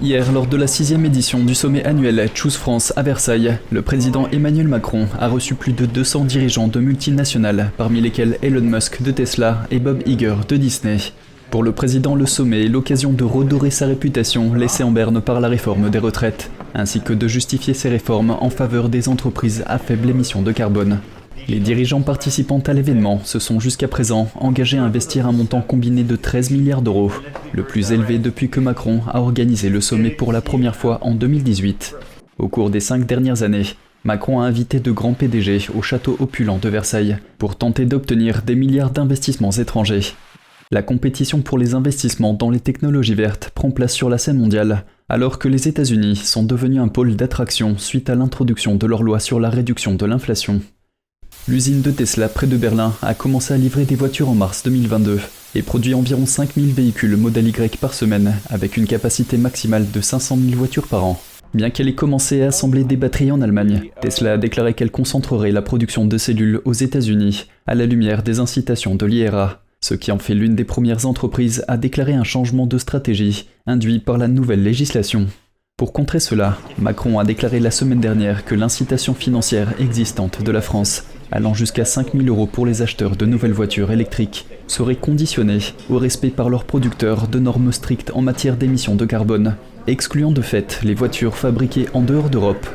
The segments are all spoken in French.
Hier, lors de la 6e édition du sommet annuel Choose France à Versailles, le président Emmanuel Macron a reçu plus de 200 dirigeants de multinationales, parmi lesquels Elon Musk de Tesla et Bob Iger de Disney. Pour le président, le sommet est l'occasion de redorer sa réputation laissée en berne par la réforme des retraites, ainsi que de justifier ces réformes en faveur des entreprises à faible émission de carbone. Les dirigeants participant à l'événement se sont jusqu'à présent engagés à investir un montant combiné de 13 milliards d'euros, le plus élevé depuis que Macron a organisé le sommet pour la première fois en 2018. Au cours des 5 dernières années, Macron a invité de grands PDG au château opulent de Versailles pour tenter d'obtenir des milliards d'investissements étrangers. La compétition pour les investissements dans les technologies vertes prend place sur la scène mondiale, alors que les États-Unis sont devenus un pôle d'attraction suite à l'introduction de leur loi sur la réduction de l'inflation. L'usine de Tesla près de Berlin a commencé à livrer des voitures en mars 2022 et produit environ 5000 véhicules modèle Y par semaine avec une capacité maximale de 500 000 voitures par an. Bien qu'elle ait commencé à assembler des batteries en Allemagne, Tesla a déclaré qu'elle concentrerait la production de cellules aux États-Unis à la lumière des incitations de l'IRA, ce qui en fait l'une des premières entreprises à déclarer un changement de stratégie induit par la nouvelle législation. Pour contrer cela, Macron a déclaré la semaine dernière que l'incitation financière existante de la France, allant jusqu'à 5 000 € pour les acheteurs de nouvelles voitures électriques, serait conditionnée au respect par leurs producteurs de normes strictes en matière d'émissions de carbone, excluant de fait les voitures fabriquées en dehors d'Europe.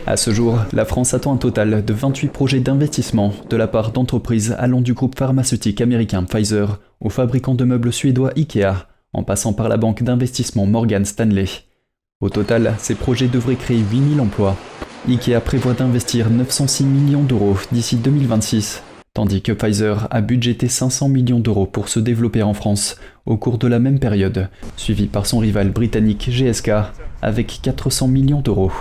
À ce jour, la France attend un total de 28 projets d'investissement de la part d'entreprises allant du groupe pharmaceutique américain Pfizer au fabricant de meubles suédois Ikea, en passant par la banque d'investissement Morgan Stanley. Au total, ces projets devraient créer 8000 emplois. Ikea prévoit d'investir 906 millions d'euros d'ici 2026, tandis que Pfizer a budgété 500 millions d'euros pour se développer en France au cours de la même période, suivi par son rival britannique GSK avec 400 millions d'euros.